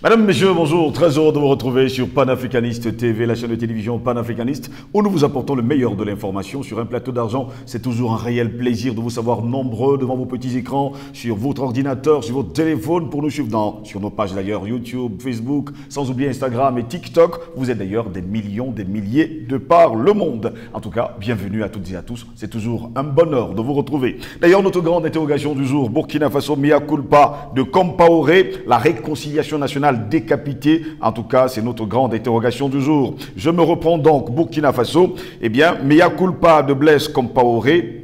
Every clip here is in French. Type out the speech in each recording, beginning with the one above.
Madame, Messieurs, bonjour, très heureux de vous retrouver sur Panafricaniste TV, la chaîne de télévision panafricaniste, où nous vous apportons le meilleur de l'information sur un plateau d'argent. C'est toujours un réel plaisir de vous savoir nombreux devant vos petits écrans, sur votre ordinateur, sur votre téléphone, pour nous suivre sur nos pages d'ailleurs, YouTube, Facebook, sans oublier Instagram et TikTok. Vous êtes d'ailleurs des millions, des milliers de par le monde. En tout cas, bienvenue à toutes et à tous. C'est toujours un bonheur de vous retrouver. D'ailleurs, notre grande interrogation du jour, Burkina Faso, mea culpa de Compaoré, la réconciliation nationale décapité. En tout cas, c'est notre grande interrogation du jour. Je me reprends donc. Burkina Faso, eh bien, mea culpa de Blaise Compaoré.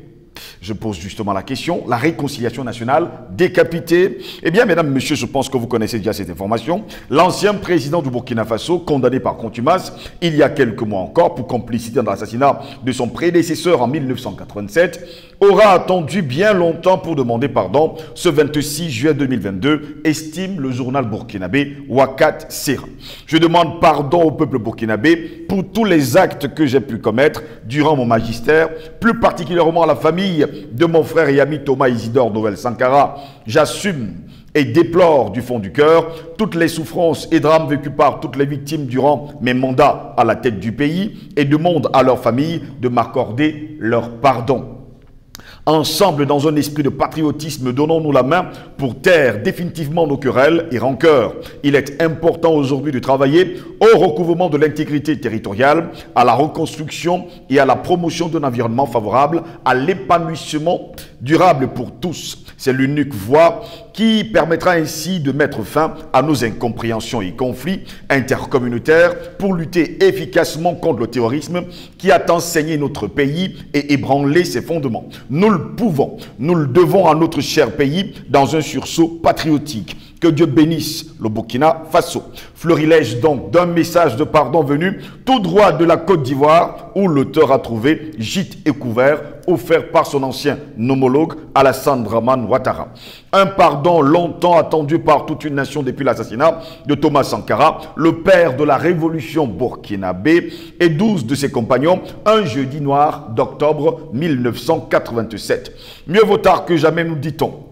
Je pose justement la question, la réconciliation nationale décapitée. Eh bien, mesdames, messieurs, je pense que vous connaissez déjà cette information. L'ancien président du Burkina Faso, condamné par contumace, il y a quelques mois encore, pour complicité dans l'assassinat de son prédécesseur en 1987, aura attendu bien longtemps pour demander pardon. Ce 26 juillet 2022, estime le journal burkinabé Wakat Sera. Je demande pardon au peuple burkinabé pour tous les actes que j'ai pu commettre durant mon magistère, plus particulièrement à la famille de mon frère et ami Thomas Isidore Noël Sankara. J'assume et déplore du fond du cœur toutes les souffrances et drames vécus par toutes les victimes durant mes mandats à la tête du pays et demande à leurs familles de m'accorder leur pardon. Ensemble, dans un esprit de patriotisme, donnons-nous la main pour taire définitivement nos querelles et rancœurs. Il est important aujourd'hui de travailler au recouvrement de l'intégrité territoriale, à la reconstruction et à la promotion d'un environnement favorable à l'épanouissement durable pour tous. C'est l'unique voie qui permettra ainsi de mettre fin à nos incompréhensions et conflits intercommunautaires pour lutter efficacement contre le terrorisme qui a enseigné notre pays et ébranlé ses fondements. Nous le pouvons, nous le devons à notre cher pays dans un sursaut patriotique. Que Dieu bénisse le Burkina Faso. Florilège donc d'un message de pardon venu tout droit de la Côte d'Ivoire où l'auteur a trouvé gîte et couvert offert par son ancien homologue Alassane Dramane Ouattara. Un pardon longtemps attendu par toute une nation depuis l'assassinat de Thomas Sankara, le père de la révolution burkinabé et 12 de ses compagnons, un jeudi noir d'octobre 1987. Mieux vaut tard que jamais, nous dit-on.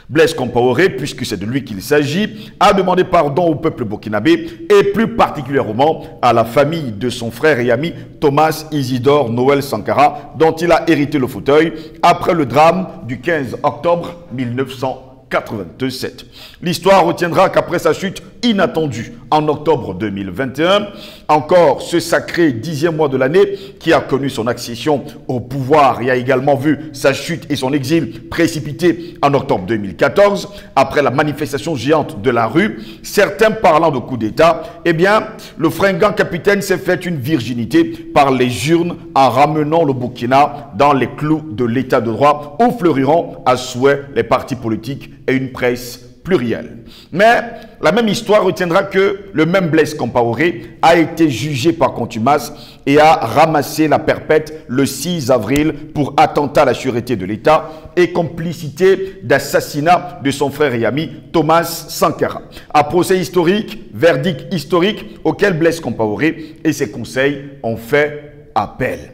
Blaise Compaoré, puisque c'est de lui qu'il s'agit, a demandé pardon au peuple burkinabé et plus particulièrement à la famille de son frère et ami Thomas Isidore Noël Sankara, dont il a hérité le fauteuil après le drame du 15 octobre 1987. L'histoire retiendra qu'après sa chute inattendue en octobre 2021, encore ce sacré 10e mois de l'année qui a connu son accession au pouvoir et a également vu sa chute et son exil précipité en octobre 2014, après la manifestation géante de la rue, certains parlant de coup d'État, eh bien, le fringant capitaine s'est fait une virginité par les urnes en ramenant le Burkina dans les clous de l'état de droit où fleuriront à souhait les partis politiques et une presse plurielle. Mais la même histoire retiendra que le même Blaise Compaoré a été jugé par contumace et a ramassé la perpète le 6 avril pour attentat à la sûreté de l'État et complicité d'assassinat de son frère et ami Thomas Sankara. À procès historique, verdict historique auquel Blaise Compaoré et ses conseils ont fait appel.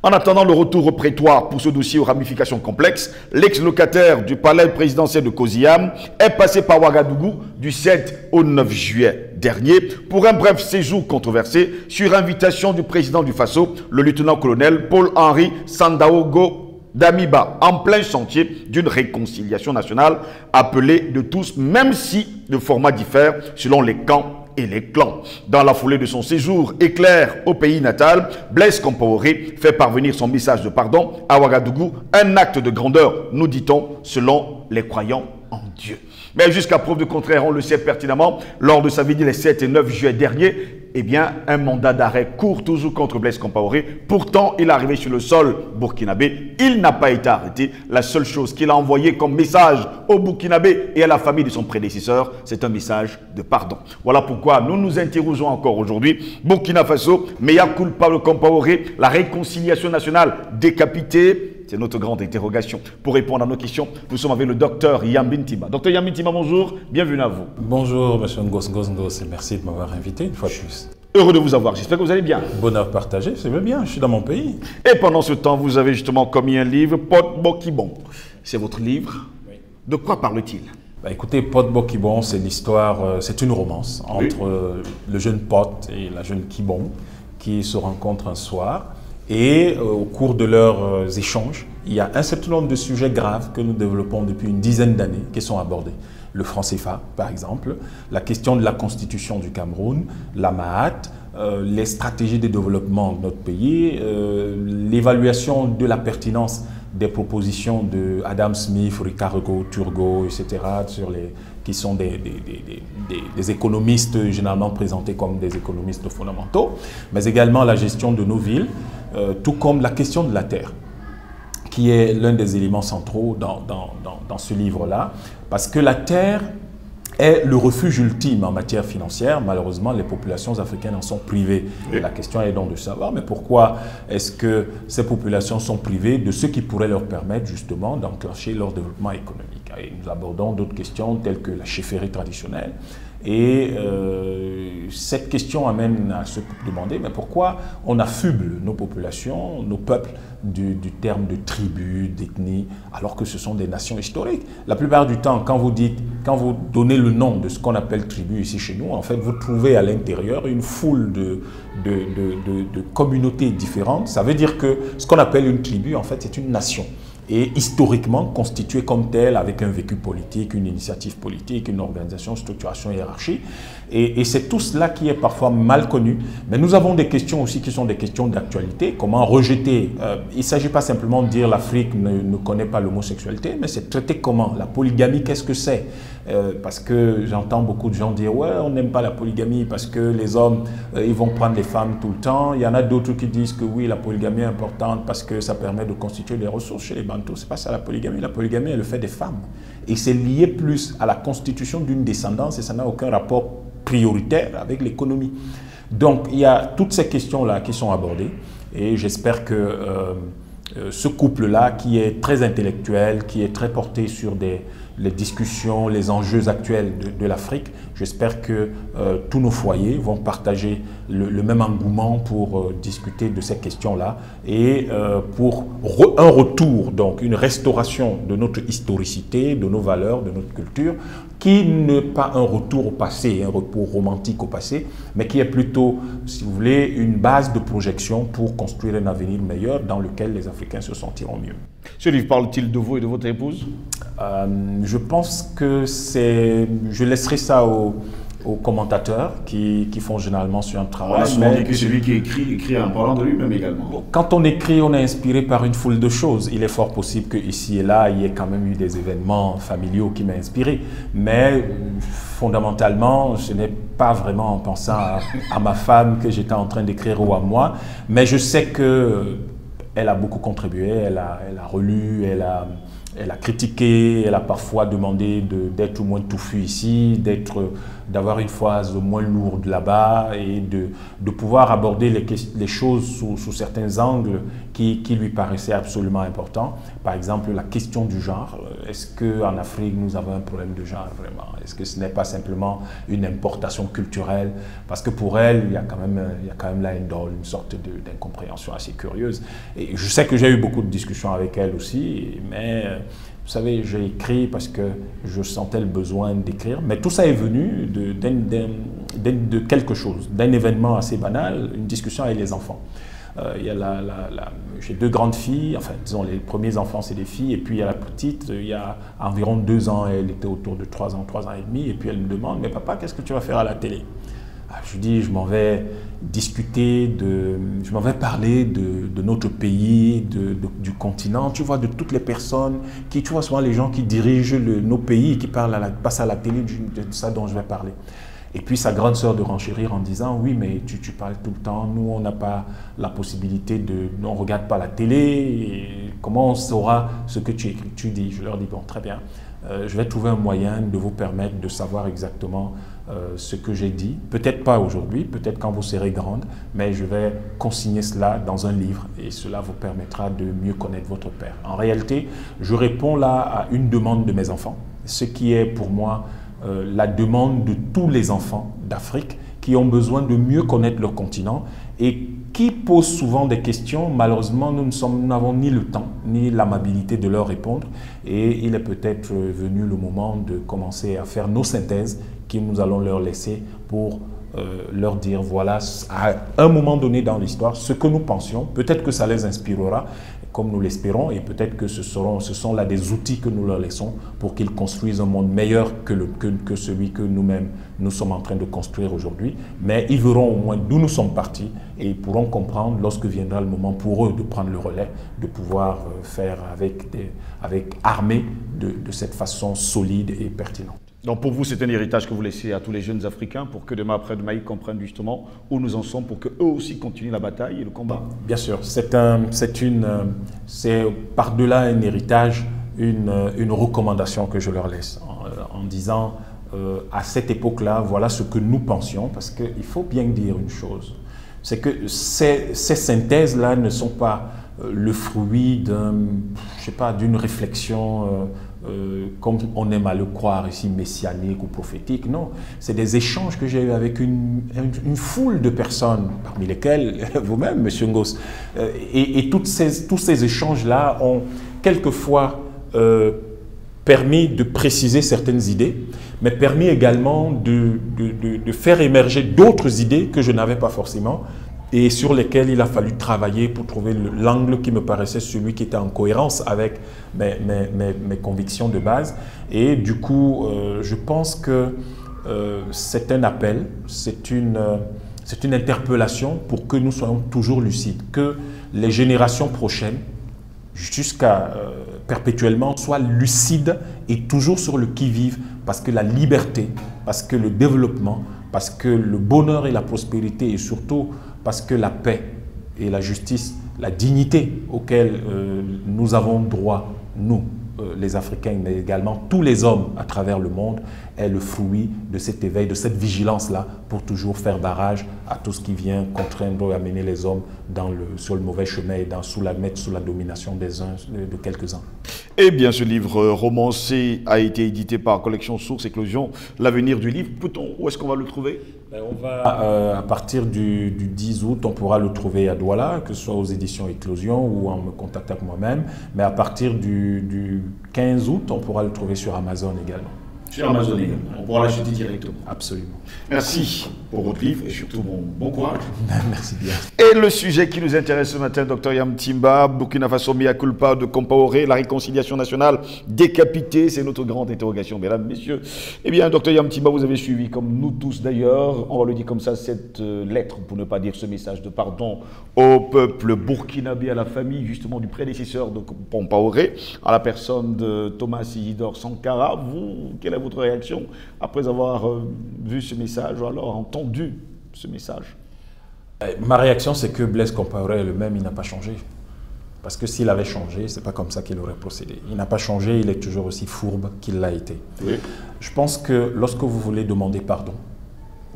En attendant le retour au prétoire pour ce dossier aux ramifications complexes, l'ex-locataire du palais présidentiel de Koziyam est passé par Ouagadougou du 7 au 9 juillet dernier pour un bref séjour controversé sur invitation du président du Faso, le lieutenant-colonel Paul-Henri Sandaogo Damiba, en plein chantier d'une réconciliation nationale appelée de tous, même si le format diffère selon les camps et les clans. Dans la foulée de son séjour éclair au pays natal, Blaise Compaoré fait parvenir son message de pardon à Ouagadougou, un acte de grandeur, nous dit-on, selon les croyants en Dieu. Mais jusqu'à preuve du contraire, on le sait pertinemment, lors de sa visite les 7 et 9 juillet dernier, eh bien, un mandat d'arrêt court toujours contre Blaise Compaoré. Pourtant, il est arrivé sur le sol burkinabé. Il n'a pas été arrêté. La seule chose qu'il a envoyé comme message au Burkinabé et à la famille de son prédécesseur, c'est un message de pardon. Voilà pourquoi nous nous interrogeons encore aujourd'hui. Burkina Faso, mea culpa de Compaoré, la réconciliation nationale décapitée. C'est notre grande interrogation. Pour répondre à nos questions, nous sommes avec le docteur Yambin Timba. Docteur Yambin Timba, bonjour, bienvenue à vous. Bonjour, monsieur Ngos et merci de m'avoir invité une fois de plus. Heureux de vous avoir, j'espère que vous allez bien. Bonheur partagé, c'est bien, je suis dans mon pays. Et pendant ce temps, vous avez justement commis un livre, Pot Bokibon. C'est votre livre. Oui. De quoi parle-t-il? Écoutez, Pod Bo Kibon, c'est l'histoire, c'est une romance entre le jeune Pod et la jeune Kibon qui se rencontrent un soir. Et au cours de leurs échanges, il y a un certain nombre de sujets graves que nous développons depuis une dizaine d'années qui sont abordés. Le franc CFA, par exemple, la question de la constitution du Cameroun, la Mahat, les stratégies de développement de notre pays, l'évaluation de la pertinence des propositions de Adam Smith, Ricardo Turgot, etc., qui sont des économistes généralement présentés comme des économistes fondamentaux, mais également la gestion de nos villes, tout comme la question de la terre, qui est l'un des éléments centraux dans ce livre-là, parce que la terre est le refuge ultime en matière financière. Malheureusement, les populations africaines en sont privées. Et la question est donc de savoir, mais pourquoi est-ce que ces populations sont privées de ce qui pourrait leur permettre justement d'enclencher leur développement économique? Et nous abordons d'autres questions telles que la chefferie traditionnelle. Et cette question amène à se demander, mais pourquoi on affuble nos populations, nos peuples, du terme de tribu, d'ethnie, alors que ce sont des nations historiques. La plupart du temps, quand vous donnez le nom de ce qu'on appelle tribu ici chez nous, en fait, vous trouvez à l'intérieur une foule de communautés différentes. Ça veut dire que ce qu'on appelle une tribu, en fait, c'est une nation. Et historiquement constituée comme telle, avec un vécu politique, une initiative politique, une organisation, structuration, hiérarchie. Et c'est tout cela qui est parfois mal connu. Mais nous avons des questions aussi qui sont des questions d'actualité. Comment rejeter il ne s'agit pas simplement de dire l'Afrique ne connaît pas l'homosexualité, mais c'est traiter comment? La polygamie, qu'est-ce que c'est? Parce que j'entends beaucoup de gens dire « ouais, on n'aime pas la polygamie parce que les hommes, ils vont prendre les femmes tout le temps ». Il y en a d'autres qui disent que oui, la polygamie est importante parce que ça permet de constituer des ressources chez les Bantous. Ce n'est pas ça la polygamie. La polygamie est le fait des femmes. Et c'est lié plus à la constitution d'une descendance et ça n'a aucun rapport prioritaire avec l'économie. Donc, il y a toutes ces questions-là qui sont abordées et j'espère que ce couple-là, qui est très intellectuel, qui est très porté sur les discussions, les enjeux actuels de l'Afrique, j'espère que tous nos foyers vont partager le même engouement pour discuter de ces questions-là et pour un retour, donc une restauration de notre historicité, de nos valeurs, de notre culture, qui n'est pas un retour au passé, un retour romantique au passé, mais qui est plutôt, si vous voulez, une base de projection pour construire un avenir meilleur dans lequel les Africains se sentiront mieux. Ce livre parle-t-il de vous et de votre épouse? Je pense que je laisserai ça aux commentateurs qui font généralement sur un travail. On a souvent dit que celui qui écrit en parlant de lui-même également. Bon, quand on écrit, on est inspiré par une foule de choses. Il est fort possible qu'ici et là, il y ait quand même eu des événements familiaux qui m'ont inspiré. Mais fondamentalement, ce n'est pas vraiment en pensant à ma femme que j'étais en train d'écrire ou à moi. Mais je sais qu'elle a beaucoup contribué, elle a relu, elle a critiqué, elle a parfois demandé d'être au moins touffu ici, d'avoir une phase moins lourde là-bas et de pouvoir aborder les choses sous certains angles qui lui paraissaient absolument importants. Par exemple, la question du genre. Est-ce qu'en Afrique, nous avons un problème de genre vraiment? Est-ce que ce n'est pas simplement une importation culturelle? Parce que pour elle, il y a quand même là une sorte d'incompréhension assez curieuse. Et je sais que j'ai eu beaucoup de discussions avec elle aussi, mais vous savez, j'ai écrit parce que je sentais le besoin d'écrire. Mais tout ça est venu de quelque chose, d'un événement assez banal, une discussion avec les enfants. J'ai deux grandes filles, enfin disons les premiers enfants c'est des filles, et puis il y a la petite, il y a environ 2 ans, elle était autour de 3 ans et demi, et puis elle me demande, mais papa, qu'est-ce que tu vas faire à la télé? Je lui dis, je m'en vais discuter, je m'en vais parler de notre pays, du continent, tu vois, de toutes les personnes, tu vois souvent les gens qui dirigent nos pays, qui passent à la télé, de ça dont je vais parler. Et puis sa grande sœur de renchérir en disant, oui, mais tu parles tout le temps, nous on n'a pas la possibilité on ne regarde pas la télé, et comment on saura ce que tu écris, tu dis? Je leur dis, bon, très bien, je vais trouver un moyen de vous permettre de savoir exactement ce que j'ai dit. Peut-être pas aujourd'hui, peut-être quand vous serez grande, mais je vais consigner cela dans un livre et cela vous permettra de mieux connaître votre père. En réalité, je réponds là à une demande de mes enfants, ce qui est pour moi la demande de tous les enfants d'Afrique qui ont besoin de mieux connaître leur continent et qui posent souvent des questions. Malheureusement, nous n'avons ni le temps ni l'amabilité de leur répondre. Et il est peut-être venu le moment de commencer à faire nos synthèses que nous allons leur laisser pour leur dire, voilà, à un moment donné dans l'histoire, ce que nous pensions. Peut-être que ça les inspirera, comme nous l'espérons, et peut-être que ce sont là des outils que nous leur laissons pour qu'ils construisent un monde meilleur que celui que nous-mêmes nous sommes en train de construire aujourd'hui. Mais ils verront au moins d'où nous sommes partis et ils pourront comprendre lorsque viendra le moment pour eux de prendre le relais, de pouvoir faire avec armée de cette façon solide et pertinente. Donc pour vous, c'est un héritage que vous laissez à tous les jeunes Africains pour que demain, après-demain, ils comprennent justement où nous en sommes pour qu'eux aussi continuent la bataille et le combat. Bien sûr, c'est par-delà un héritage, une recommandation que je leur laisse en disant à cette époque-là, voilà ce que nous pensions, parce qu'il faut bien dire une chose, c'est que ces synthèses-là ne sont pas le fruit d'une réflexion comme on aime à le croire ici, messianique ou prophétique. Non, c'est des échanges que j'ai eu avec une foule de personnes, parmi lesquelles vous-même, M. Ngos. Et tous ces échanges-là ont quelquefois permis de préciser certaines idées, mais permis également de faire émerger d'autres idées que je n'avais pas forcément, et sur lesquels il a fallu travailler pour trouver l'angle qui me paraissait celui qui était en cohérence avec mes convictions de base. Et du coup, je pense que c'est un appel, c'est une interpellation pour que nous soyons toujours lucides, que les générations prochaines, jusqu'à perpétuellement, soient lucides et toujours sur le qui-vive, parce que la liberté, parce que le développement, parce que le bonheur et la prospérité, et surtout parce que la paix et la justice, la dignité auxquelles nous avons droit, nous, les Africains, mais également tous les hommes à travers le monde, est le fruit de cet éveil, de cette vigilance-là, pour toujours faire barrage à tout ce qui vient contraindre et amener les hommes sur le mauvais chemin et mettre sous la domination de quelques-uns. Eh bien, ce livre romancé a été édité par Collection Source Éclosion. L'avenir du livre, où est-ce qu'on va le trouver? On va, à partir du 10 août, on pourra le trouver à Douala, que ce soit aux éditions Éclosion ou en me contactant avec moi-même. Mais à partir du 15 août, on pourra le trouver sur Amazon également. Sur Amazon également. On pourra l'acheter directement. Absolument. Merci pour votre livre et surtout bon courage. Merci bien. Et le sujet qui nous intéresse ce matin, Dr Yam Timba, Burkina Faso mea culpa de Compaoré, la réconciliation nationale décapitée, c'est notre grande interrogation, mesdames, messieurs. Eh bien, Dr Yam Timba, vous avez suivi, comme nous tous d'ailleurs, on va le dire comme ça, cette lettre, pour ne pas dire ce message de pardon au peuple burkinabé, à la famille justement du prédécesseur de Compaoré, à la personne de Thomas Isidore Sankara. Vous, quelle est votre réaction après avoir vu ce message ou alors entendu ce message? Ma réaction, c'est que Blaise Compaoré est le même, il n'a pas changé. Parce que s'il avait changé, ce n'est pas comme ça qu'il aurait procédé. Il n'a pas changé, il est toujours aussi fourbe qu'il l'a été. Oui. Je pense que lorsque vous voulez demander pardon,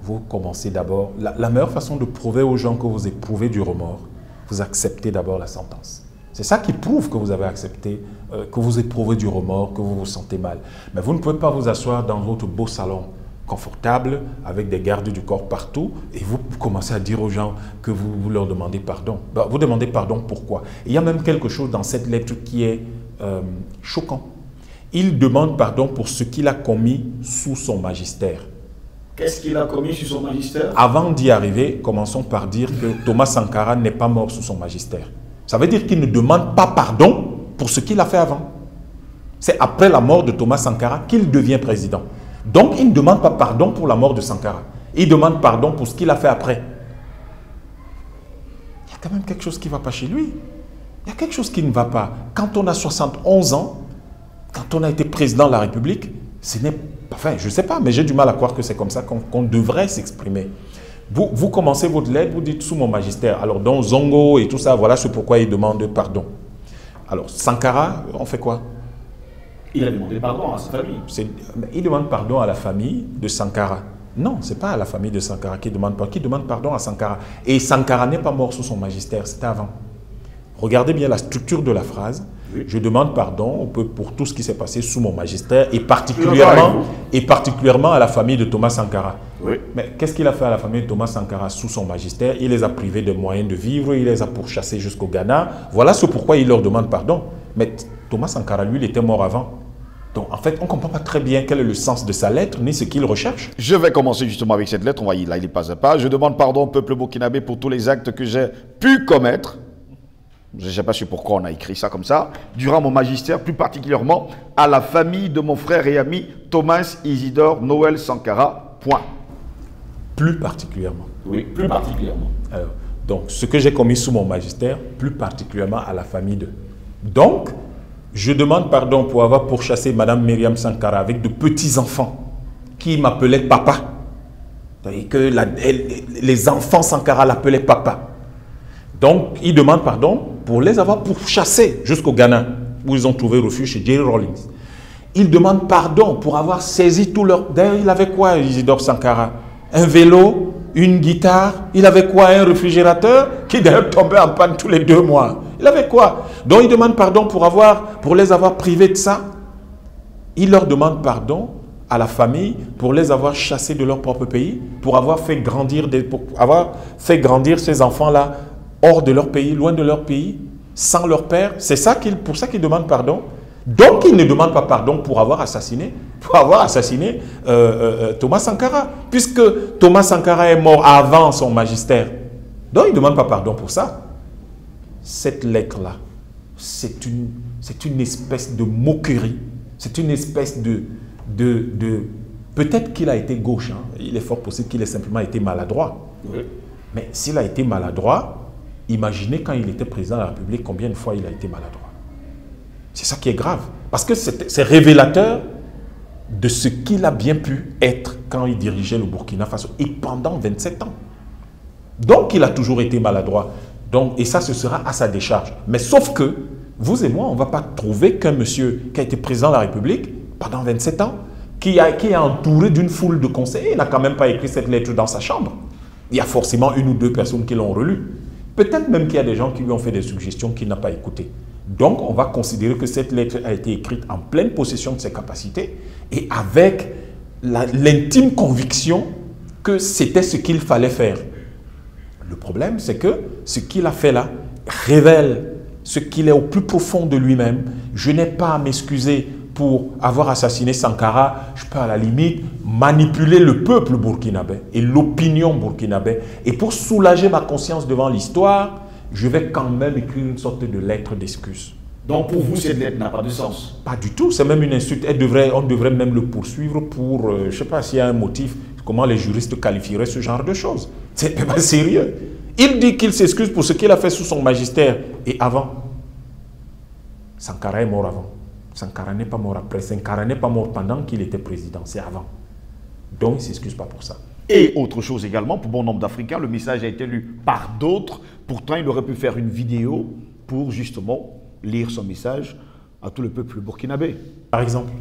vous commencez d'abord... La meilleure façon de prouver aux gens que vous éprouvez du remords, vous acceptez d'abord la sentence. C'est ça qui prouve que vous avez accepté, que vous éprouvez du remords, que vous vous sentez mal. Mais vous ne pouvez pas vous asseoir dans votre beau salon confortable, avec des gardes du corps partout, et vous commencez à dire aux gens que vous leur demandez pardon. Vous demandez pardon pourquoi? Il y a même quelque chose dans cette lettre qui est choquant. Il demande pardon pour ce qu'il a commis sous son magistère. Qu'est-ce qu'il a commis sous son magistère? Avant d'y arriver, commençons par dire que Thomas Sankara n'est pas mort sous son magistère. Ça veut dire qu'il ne demande pas pardon pour ce qu'il a fait avant. C'est après la mort de Thomas Sankara qu'il devient président. Donc, il ne demande pas pardon pour la mort de Sankara. Il demande pardon pour ce qu'il a fait après. Il y a quand même quelque chose qui ne va pas chez lui. Il y a quelque chose qui ne va pas. Quand on a 71 ans, quand on a été président de la République, ce n'est pas... Enfin, je ne sais pas, mais j'ai du mal à croire que c'est comme ça qu'on devrait s'exprimer. Vous commencez votre lettre, vous dites sous mon magistère. Alors, dans Zongo et tout ça, voilà ce pourquoi il demande pardon. Alors, Sankara, on fait quoi? Il a demandé pardon à sa famille. Il demande pardon à la famille de Sankara. Non, ce n'est pas à la famille de Sankara qui demande pardon à Sankara. Et Sankara n'est pas mort sous son magistère, c'était avant. Regardez bien la structure de la phrase. Oui. Je demande pardon pour tout ce qui s'est passé sous mon magistère et particulièrement à la famille de Thomas Sankara. Oui. Mais qu'est-ce qu'il a fait à la famille de Thomas Sankara sous son magistère? Il les a privés de moyens de vivre, il les a pourchassés jusqu'au Ghana. Voilà ce pourquoi il leur demande pardon. Mais Thomas Sankara, lui, il était mort avant. Donc, en fait, on ne comprend pas très bien quel est le sens de sa lettre, ni ce qu'il recherche. Je vais commencer justement avec cette lettre. On va y aller pas à pas. Je demande pardon au peuple burkinabé pour tous les actes que j'ai pu commettre. Je ne sais pas pourquoi on a écrit ça comme ça. Durant mon magistère, plus particulièrement à la famille de mon frère et ami Thomas Isidore Noël Sankara. Point. Plus particulièrement. Oui, plus particulièrement. Alors, donc, ce que j'ai commis sous mon magistère, plus particulièrement à la famille de... Donc, je demande pardon pour avoir pourchassé Madame Myriam Sankara avec de petits-enfants qui m'appelaient papa. Et que les enfants Sankara l'appelaient papa. Donc, il demande pardon pour les avoir pourchassés jusqu'au Ghana, où ils ont trouvé refuge chez Jerry Rawlings. Il demande pardon pour avoir saisi tout leur... D'ailleurs, il avait quoi, Isidore Sankara? Un vélo, une guitare, il avait quoi? Un réfrigérateur qui d'ailleurs tombait en panne tous les 2 mois. Il avait quoi? Donc, il demande pardon pour les avoir privés de ça. Il leur demande pardon à la famille pour les avoir chassés de leur propre pays, pour avoir fait grandir ces enfants-là hors de leur pays, loin de leur pays, sans leur père. C'est pour ça qu'il demande pardon. Donc, il ne demande pas pardon pour avoir assassiné Thomas Sankara, puisque Thomas Sankara est mort avant son magistère. Donc, il ne demande pas pardon pour ça. Cette lettre-là, c'est une espèce de moquerie. C'est une espèce de peut-être qu'il a été gauche. Hein. Il est fort possible qu'il ait simplement été maladroit. Oui. Mais s'il a été maladroit, imaginez quand il était président de la République, combien de fois il a été maladroit. C'est ça qui est grave. Parce que c'est révélateur de ce qu'il a bien pu être quand il dirigeait le Burkina Faso et pendant 27 ans. Donc, il a toujours été maladroit. Donc, et ça, ce sera à sa décharge. Mais sauf que, vous et moi, on ne va pas trouver qu'un monsieur qui a été président de la République pendant 27 ans, qui est entouré d'une foule de conseillers, il n'a quand même pas écrit cette lettre dans sa chambre. Il y a forcément 1 ou 2 personnes qui l'ont relue. Peut-être même qu'il y a des gens qui lui ont fait des suggestions qu'il n'a pas écoutées. Donc, on va considérer que cette lettre a été écrite en pleine possession de ses capacités et avec l'intime conviction que c'était ce qu'il fallait faire. Le problème, c'est que ce qu'il a fait là révèle ce qu'il est au plus profond de lui-même. Je n'ai pas à m'excuser pour avoir assassiné Sankara. Je peux à la limite manipuler le peuple burkinabé et l'opinion burkinabé. Et pour soulager ma conscience devant l'histoire, je vais quand même écrire une sorte de lettre d'excuse. Donc pour vous, cette lettre n'a pas de sens? Pas du tout, c'est même une insulte. On devrait même le poursuivre pour, je ne sais pas s'il y a un motif, comment les juristes qualifieraient ce genre de choses. C'est pas sérieux. Il dit qu'il s'excuse pour ce qu'il a fait sous son magistère. Et avant, Sankara est mort avant. Sankara n'est pas mort après. Sankara n'est pas mort pendant qu'il était président, c'est avant. Donc il ne s'excuse pas pour ça. Et autre chose également, pour bon nombre d'Africains, le message a été lu par d'autres. Pourtant, il aurait pu faire une vidéo pour justement lire son message à tout le peuple burkinabé. Par exemple,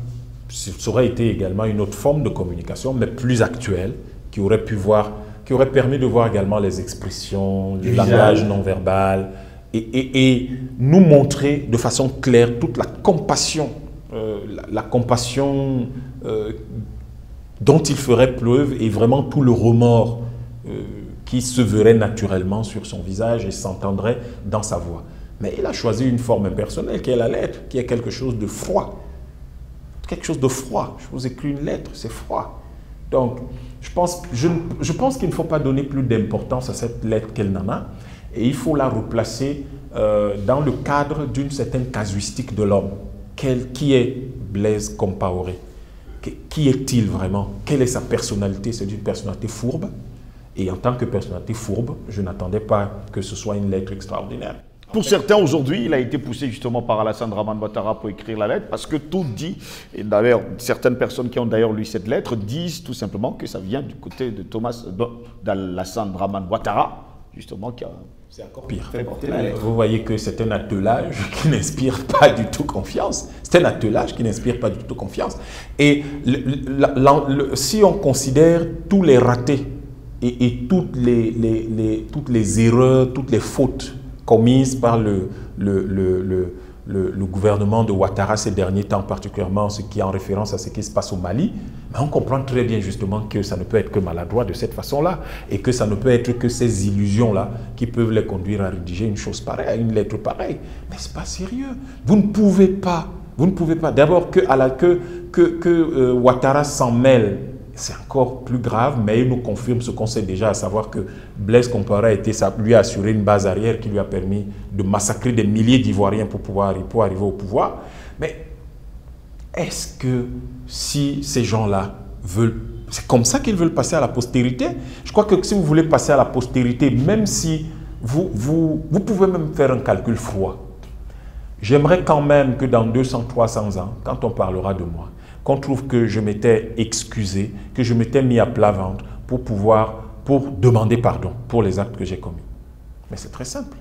ça aurait été également une autre forme de communication, mais plus actuelle, qui aurait permis de voir également les expressions, le langage non verbal, et nous montrer de façon claire toute la compassion, dont il ferait preuve et vraiment tout le remords qui se verrait naturellement sur son visage et s'entendrait dans sa voix. Mais il a choisi une forme impersonnelle qui est la lettre, qui est quelque chose de froid. Quelque chose de froid. Je vous écris une lettre, c'est froid. Donc, je pense qu'il ne faut pas donner plus d'importance à cette lettre qu'elle n'en a. Et il faut la replacer dans le cadre d'une certaine casuistique de l'homme. Qui est Blaise Compaoré? Qui est-il vraiment? Quelle est sa personnalité? C'est une personnalité fourbe. Et en tant que personnalité fourbe, je n'attendais pas que ce soit une lettre extraordinaire. Pour certains, aujourd'hui, il a été poussé justement par Alassane Dramane Ouattara pour écrire la lettre, parce que tout dit, et d'ailleurs, certaines personnes qui ont d'ailleurs lu cette lettre disent tout simplement que ça vient du côté de d'Alassane Dramane Ouattara, justement, qui a... C'est encore pire. Fait porter la lettre. Vous voyez que c'est un attelage qui n'inspire pas du tout confiance. C'est un attelage qui n'inspire pas du tout confiance. Et si on considère tous les ratés et toutes les erreurs, toutes les fautes commises par le gouvernement de Ouattara ces derniers temps, particulièrement ce qui est en référence à ce qui se passe au Mali, mais on comprend très bien justement que ça ne peut être que maladroit de cette façon-là et que ça ne peut être que ces illusions-là qui peuvent les conduire à rédiger une chose pareille, une lettre pareille. Mais ce n'est pas sérieux. Vous ne pouvez pas. D'abord que Ouattara s'en mêle, c'est encore plus grave, mais il nous confirme ce qu'on sait déjà, à savoir que Blaise Compaoré lui a assuré une base arrière qui lui a permis de massacrer des milliers d'Ivoiriens pour arriver au pouvoir. Mais est-ce que si ces gens-là veulent... C'est comme ça qu'ils veulent passer à la postérité? Je crois que si vous voulez passer à la postérité, même si vous pouvez même faire un calcul froid, j'aimerais quand même que dans 200, 300 ans, quand on parlera de moi, qu'on trouve que je m'étais excusé, que je m'étais mis à plat ventre pour demander pardon pour les actes que j'ai commis. Mais c'est très simple.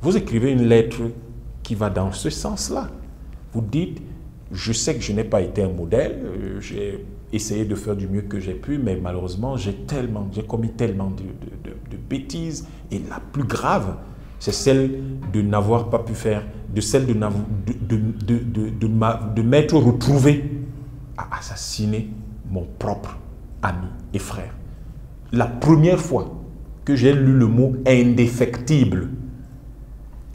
Vous écrivez une lettre qui va dans ce sens-là. Vous dites, je sais que je n'ai pas été un modèle, j'ai essayé de faire du mieux que j'ai pu, mais malheureusement, j'ai commis tellement de bêtises. Et la plus grave, c'est celle de n'avoir pas pu faire, de m'être retrouvé à assassiner mon propre ami et frère. La première fois que j'ai lu le mot indéfectible,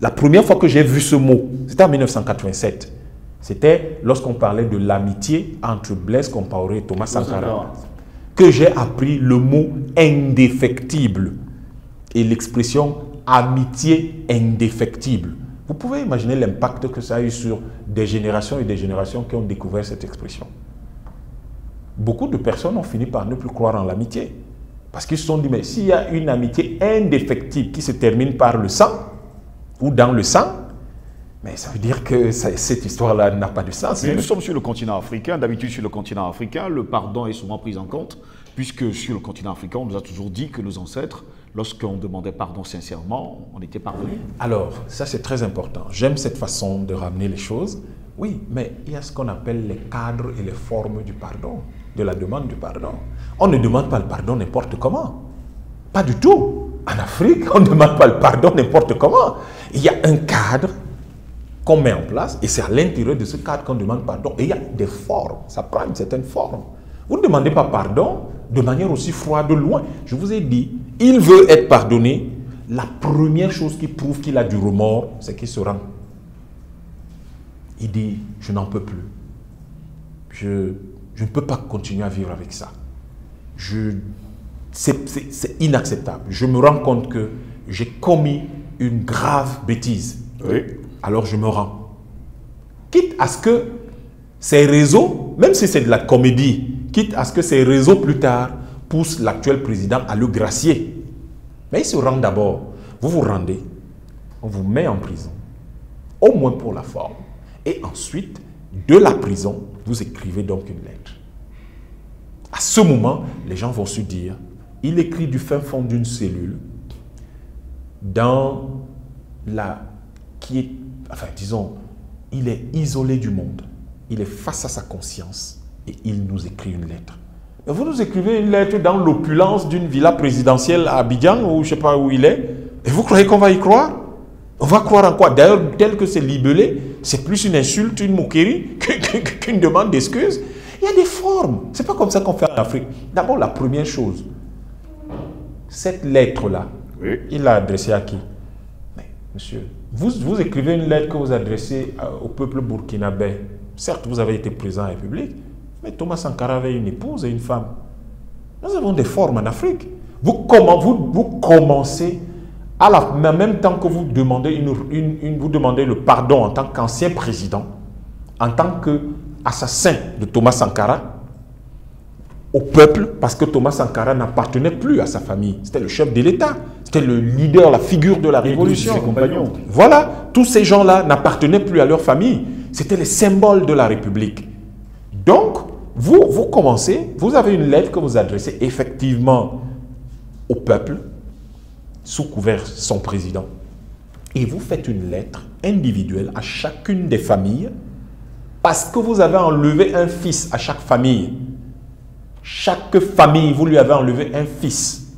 la première fois que j'ai vu ce mot, c'était en 1987. C'était lorsqu'on parlait de l'amitié entre Blaise Compaoré et Thomas Sankara, que j'ai appris le mot indéfectible et l'expression amitié indéfectible. Vous pouvez imaginer l'impact que ça a eu sur des générations et des générations qui ont découvert cette expression. Beaucoup de personnes ont fini par ne plus croire en l'amitié. Parce qu'ils se sont dit, mais s'il y a une amitié indéfectible qui se termine par le sang, ou dans le sang, mais ça veut dire que cette histoire-là n'a pas de sens. Mais nous sommes sur le continent africain. D'habitude, sur le continent africain, le pardon est souvent pris en compte, puisque sur le continent africain, on nous a toujours dit que nos ancêtres, lorsqu'on demandait pardon sincèrement, on était pardonné. Alors, ça c'est très important. J'aime cette façon de ramener les choses. Oui, mais il y a ce qu'on appelle les cadres et les formes du pardon, de la demande du pardon. On ne demande pas le pardon n'importe comment. Pas du tout. En Afrique, on ne demande pas le pardon n'importe comment. Il y a un cadre qu'on met en place et c'est à l'intérieur de ce cadre qu'on demande pardon. Et il y a des formes, ça prend une certaine forme. Vous ne demandez pas pardon de manière aussi froide de loin. Je vous ai dit, il veut être pardonné. La première chose qui prouve qu'il a du remords, c'est qu'il se rend. Il dit, je n'en peux plus. Je ne peux pas continuer à vivre avec ça. C'est inacceptable. Je me rends compte que j'ai commis une grave bêtise. Oui. Alors je me rends. Quitte à ce que ces réseaux, même si c'est de la comédie, quitte à ce que ces réseaux plus tard poussent l'actuel président à le gracier. Mais il se rend d'abord. Vous vous rendez, on vous met en prison, au moins pour la forme. Et ensuite, de la prison, vous écrivez donc une lettre. À ce moment, les gens vont se dire, il écrit du fin fond d'une cellule, disons, il est isolé du monde, il est face à sa conscience et il nous écrit une lettre. Mais vous nous écrivez une lettre dans l'opulence d'une villa présidentielle à Abidjan, ou je ne sais pas où il est, et vous croyez qu'on va y croire? On va croire en quoi? D'ailleurs, tel que c'est libellé, c'est plus une insulte, une moquerie qu'une demande d'excuses. Il y a des formes. Ce n'est pas comme ça qu'on fait en Afrique. D'abord, la première chose, cette lettre-là, oui, il l'a adressée à qui? Mais, monsieur, vous écrivez une lettre que vous adressez au peuple burkinabé. Certes, vous avez été président en République, mais Thomas Sankara avait une épouse et une femme. Nous avons des formes en Afrique. Vous commencez, en même temps que vous demandez, vous demandez le pardon en tant qu'ancien président, en tant qu'assassin de Thomas Sankara, au peuple, parce que Thomas Sankara n'appartenait plus à sa famille. C'était le chef de l'État, c'était le leader, la figure de la révolution. Ses compagnons. Voilà, tous ces gens-là n'appartenaient plus à leur famille. C'était les symboles de la République. Donc, vous commencez, vous avez une lettre que vous adressez effectivement au peuple, sous couvert son président, et vous faites une lettre individuelle à chacune des familles, parce que vous avez enlevé un fils à chaque famille. Chaque famille, vous lui avez enlevé un fils.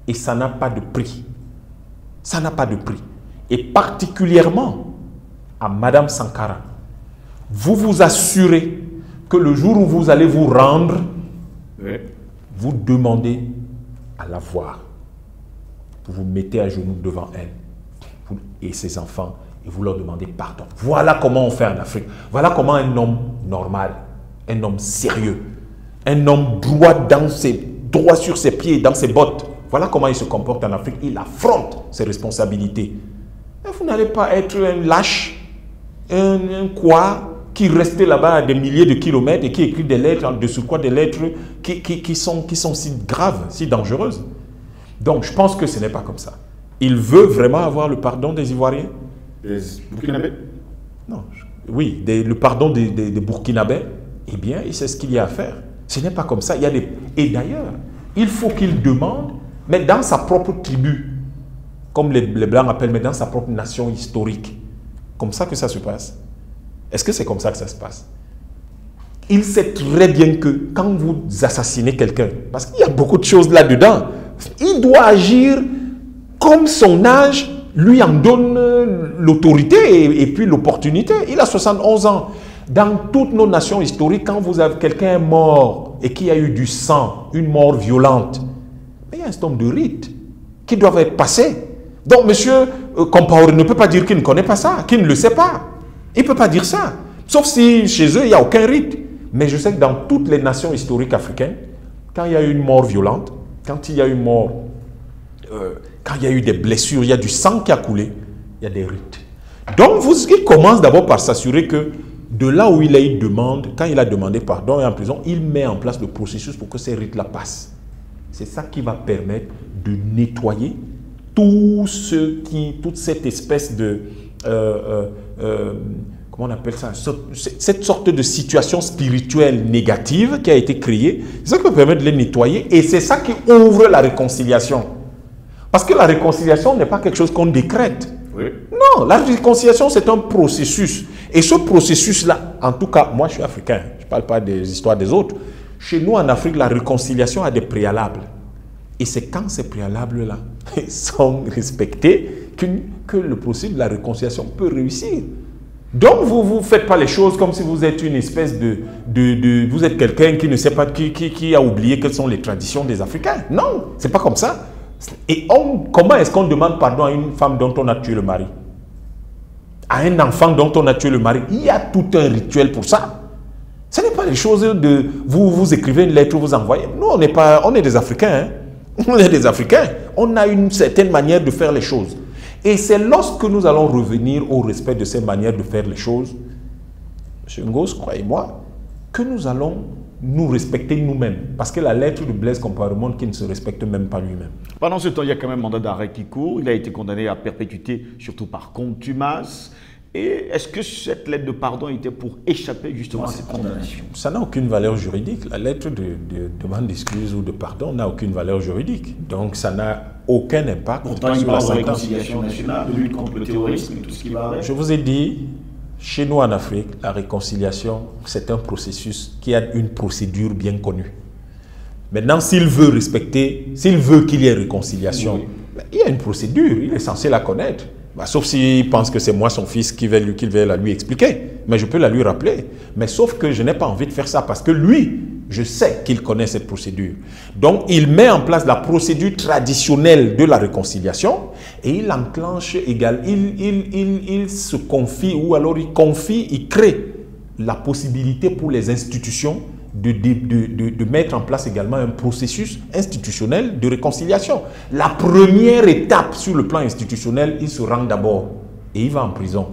Et ça n'a pas de prix. Ça n'a pas de prix. Et particulièrement à Madame Sankara, vous vous assurez que le jour où vous allez vous rendre, Oui. vous demandez à la voir. Vous vous mettez à genoux devant elle et ses enfants et vous leur demandez pardon. Voilà comment on fait en Afrique. Voilà comment un homme normal, un homme sérieux, un homme droit sur ses pieds, dans ses bottes. Voilà comment il se comporte en Afrique. Il affronte ses responsabilités. Et vous n'allez pas être un lâche, un quoi qui reste là-bas à des milliers de kilomètres et qui écrit des lettres, de surcroît des lettres qui sont si graves, si dangereuses. Donc, je pense que ce n'est pas comme ça. Il veut vraiment avoir le pardon des Ivoiriens? Les Burkinabés? Non. Oui, le pardon des Burkinabés. Eh bien, c'est ce qu'il y a à faire. Ce n'est pas comme ça. Il y a des... Et d'ailleurs, il faut qu'il demande, mais dans sa propre tribu, comme les Blancs appellent, mais dans sa propre nation historique. Comme ça que ça se passe. Est-ce que c'est comme ça que ça se passe? Il sait très bien que quand vous assassinez quelqu'un, parce qu'il y a beaucoup de choses là-dedans, il doit agir comme son âge lui en donne l'autorité et puis l'opportunité. Il a 71 ans. Dans toutes nos nations historiques, quand vous avez quelqu'un mort et qui a eu du sang, une mort violente, il y a un certain nombre de rites qui doivent être passés. Donc, monsieur Compaoré ne peut pas dire qu'il ne connaît pas ça, qu'il ne le sait pas. Il ne peut pas dire ça. Sauf si chez eux, il n'y a aucun rite. Mais je sais que dans toutes les nations historiques africaines, quand il y a eu une mort violente, quand il y a eu mort, quand il y a eu des blessures, il y a du sang qui a coulé, il y a des rites. Donc, il commence d'abord par s'assurer que de là où il a eu demande, quand il a demandé pardon et en prison, il met en place le processus pour que ces rites-là passent. C'est ça qui va permettre de nettoyer toute cette espèce de... comment on appelle ça? Cette sorte de situation spirituelle négative qui a été créée. C'est ça qui va permettre de les nettoyer et c'est ça qui ouvre la réconciliation. Parce que la réconciliation n'est pas quelque chose qu'on décrète. Oui. Non, la réconciliation c'est un processus. Et ce processus-là, en tout cas, moi je suis africain, je ne parle pas des histoires des autres. Chez nous en Afrique, la réconciliation a des préalables. Et c'est quand ces préalables-là sont respectés que le processus de la réconciliation peut réussir. Donc, vous ne faites pas les choses comme si vous êtes une espèce vous êtes quelqu'un qui ne sait pas, qui a oublié quelles sont les traditions des Africains. Non, ce n'est pas comme ça. Et comment est-ce qu'on demande pardon à une femme dont on a tué le mari? À un enfant dont on a tué le mari? Il y a tout un rituel pour ça. Ce n'est pas les choses de... Vous écrivez une lettre, vous envoyez. Nous, on est des Africains. Hein? On est des Africains. On a une certaine manière de faire les choses. Et c'est lorsque nous allons revenir au respect de ces manières de faire les choses, M. Ngos, croyez-moi, que nous allons nous respecter nous-mêmes. Parce que la lettre de Blaise Compaoré montre qu'il ne se respecte même pas lui-même. Pendant ce temps, il y a quand même un mandat d'arrêt qui court. Il a été condamné à perpétuité, surtout par contumace. Et est-ce que cette lettre de pardon était pour échapper justement à cette condamnation? Ça n'a aucune valeur juridique. La lettre de demande d'excuse ou de pardon n'a aucune valeur juridique. Donc ça n'a aucun impact. Pourtant, il parle de réconciliation nationale, de lutte contre le terrorisme et tout ce qui va avec. Je vous ai dit, chez nous en Afrique, la réconciliation, c'est un processus qui a une procédure bien connue. Maintenant, s'il veut qu'il y ait réconciliation, oui, il y a une procédure, il est censé la connaître. Sauf s'il pense que c'est moi son fils qu'il va la lui expliquer. Mais je peux la lui rappeler. Mais sauf que je n'ai pas envie de faire ça parce que lui, je sais qu'il connaît cette procédure. Donc, il met en place la procédure traditionnelle de la réconciliation et il enclenche également, il se confie ou alors il crée la possibilité pour les institutions de mettre en place également un processus institutionnel de réconciliation. La première étape sur le plan institutionnel, il se rend d'abord et il va en prison.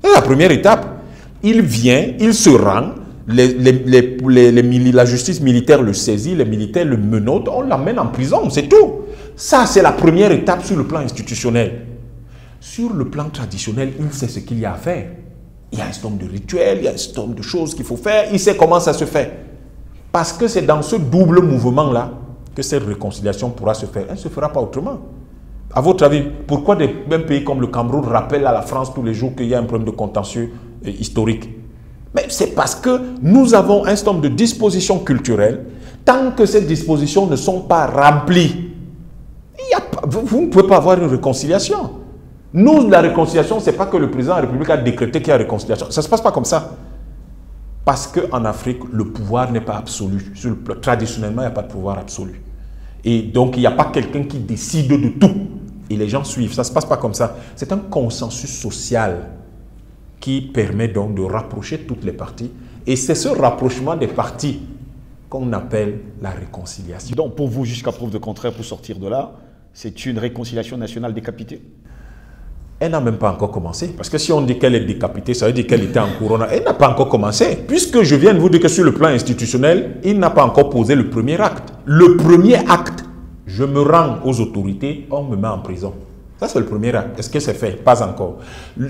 C'est la première étape. Il vient, il se rend, la justice militaire le saisit, les militaires le menottent, on l'amène en prison, c'est tout. Ça, c'est la première étape sur le plan institutionnel. Sur le plan traditionnel, il sait ce qu'il y a à faire. Il y a un certain nombre de rituels, il y a un certain nombre de choses qu'il faut faire, il sait comment ça se fait. Parce que c'est dans ce double mouvement-là que cette réconciliation pourra se faire. Elle ne se fera pas autrement. À votre avis, pourquoi un pays comme le Cameroun rappelle à la France tous les jours qu'il y a un problème de contentieux historique? Mais c'est parce que nous avons un certain nombre de dispositions culturelles. Tant que ces dispositions ne sont pas remplies, vous ne pouvez pas avoir une réconciliation. Nous, la réconciliation, ce n'est pas que le président de la République a décrété qu'il y a réconciliation. Ça ne se passe pas comme ça. Parce qu'en Afrique, le pouvoir n'est pas absolu. Traditionnellement, il n'y a pas de pouvoir absolu. Et donc, il n'y a pas quelqu'un qui décide de tout. Et les gens suivent. Ça ne se passe pas comme ça. C'est un consensus social qui permet donc de rapprocher toutes les parties. Et c'est ce rapprochement des parties qu'on appelle la réconciliation. Donc, pour vous, jusqu'à preuve de contraire, pour sortir de là, c'est une réconciliation nationale décapitée? Elle n'a même pas encore commencé. Parce que si on dit qu'elle est décapitée, ça veut dire qu'elle était en couronne. Elle n'a pas encore commencé. Puisque je viens de vous dire que sur le plan institutionnel, il n'a pas encore posé le premier acte. Le premier acte, je me rends aux autorités, on me met en prison. Ça, c'est le premier acte. Est-ce que c'est fait? Pas encore.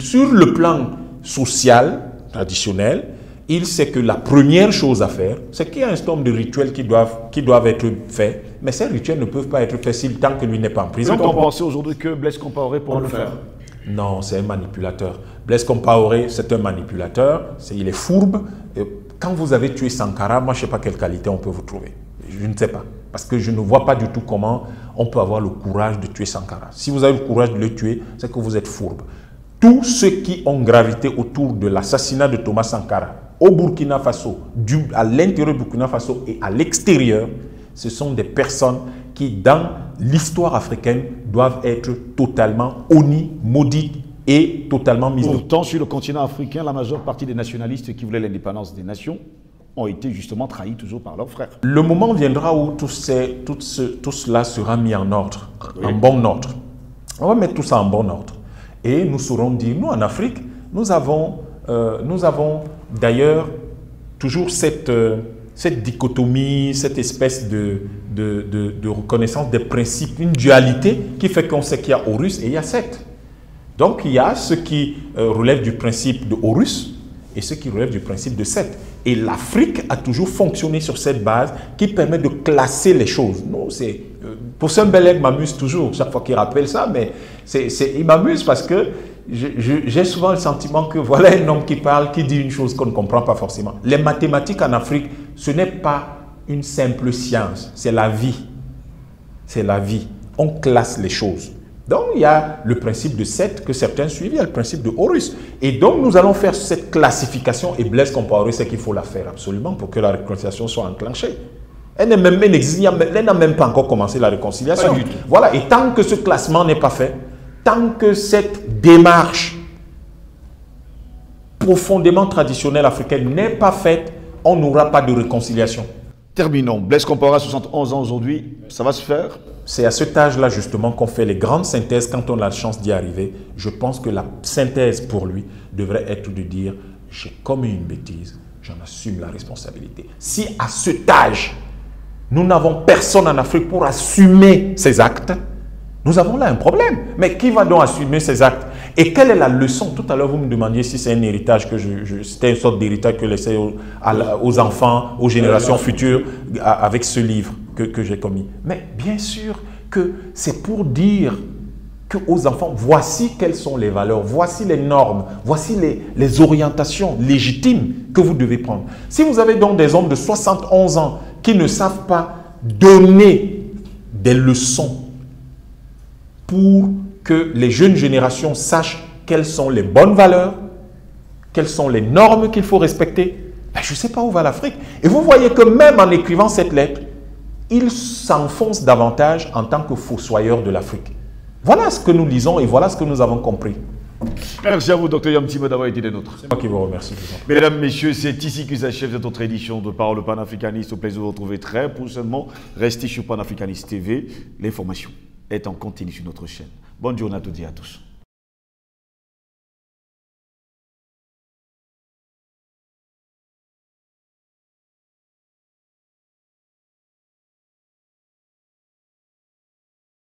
Sur le plan social, traditionnel, il sait que la première chose à faire, c'est qu'il y a un certain nombre de rituels qui doivent être faits. Mais ces rituels ne peuvent pas être faits tant que lui n'est pas en prison. Peut-on penser aujourd'hui que Blaise Compaoré pourra le faire? Non, c'est un manipulateur. Blaise Compaoré, c'est un manipulateur. Il est fourbe. Quand vous avez tué Sankara, moi, je ne sais pas quelle qualité on peut vous trouver. Je ne sais pas. Parce que je ne vois pas du tout comment on peut avoir le courage de tuer Sankara. Si vous avez le courage de le tuer, c'est que vous êtes fourbe. Tous ceux qui ont gravité autour de l'assassinat de Thomas Sankara au Burkina Faso, à l'intérieur du Burkina Faso et à l'extérieur, ce sont des personnes qui, dans l'histoire africaine, doivent être totalement honnies, maudites et totalement mises. Pourtant, sur le continent africain, la majeure partie des nationalistes qui voulaient l'indépendance des nations ont été justement trahis toujours par leurs frères. Le moment viendra où tout cela sera mis en ordre, en bon ordre. On va mettre tout ça en bon ordre. Et nous saurons dire, nous en Afrique, nous avons d'ailleurs toujours cette dichotomie, cette espèce de reconnaissance des principes, une dualité qui fait qu'on sait qu'il y a Horus et il y a Seth. Donc il y a ce qui relève du principe de Horus et ce qui relève du principe de Seth. Et l'Afrique a toujours fonctionné sur cette base qui permet de classer les choses. Non, pour ce Mbelek m'amuse toujours, chaque fois qu'il rappelle ça, mais il m'amuse parce que j'ai souvent le sentiment que voilà un homme qui parle, qui dit une chose qu'on ne comprend pas forcément. Les mathématiques en Afrique, ce n'est pas une simple science, c'est la vie. C'est la vie. On classe les choses. Donc, il y a le principe de Seth que certains suivent, il y a le principe de Horus. Et donc, nous allons faire cette classification et Blaise Compaoré, c'est qu'il faut la faire absolument pour que la réconciliation soit enclenchée. Elle n'a même pas encore commencé la réconciliation. Voilà, et tant que ce classement n'est pas fait, tant que cette démarche profondément traditionnelle africaine n'est pas faite, on n'aura pas de réconciliation. Terminons. Blaise Compaoré a 71 ans aujourd'hui, ça va se faire? C'est à cet âge-là justement qu'on fait les grandes synthèses quand on a la chance d'y arriver. Je pense que la synthèse pour lui devrait être de dire « j'ai commis une bêtise, j'en assume la responsabilité ». Si à cet âge, nous n'avons personne en Afrique pour assumer ces actes, nous avons là un problème. Mais qui va donc assumer ces actes? Et quelle est la leçon? Tout à l'heure, vous me demandiez si c'est un héritage que c'était une sorte d'héritage que je laissais aux enfants, aux générations futures, avec ce livre que j'ai commis. Mais bien sûr que c'est pour dire aux enfants, voici quelles sont les valeurs, voici les normes, voici les orientations légitimes que vous devez prendre. Si vous avez donc des hommes de 71 ans qui ne savent pas donner des leçons pour que les jeunes générations sachent quelles sont les bonnes valeurs, quelles sont les normes qu'il faut respecter, ben je ne sais pas où va l'Afrique. Et vous voyez que même en écrivant cette lettre, il s'enfonce davantage en tant que fossoyeur de l'Afrique. Voilà ce que nous lisons et voilà ce que nous avons compris. Merci à vous, Dr Yamtime, d'avoir été des nôtres. C'est moi qui vous remercie. Mesdames, Messieurs, c'est ici que s'achève cette autre édition de Parole panafricaniste. Au plaisir de vous retrouver très prochainement. Restez sur Panafricaniste TV. L'information est en continu sur notre chaîne. Bonne journée à toutes et à tous.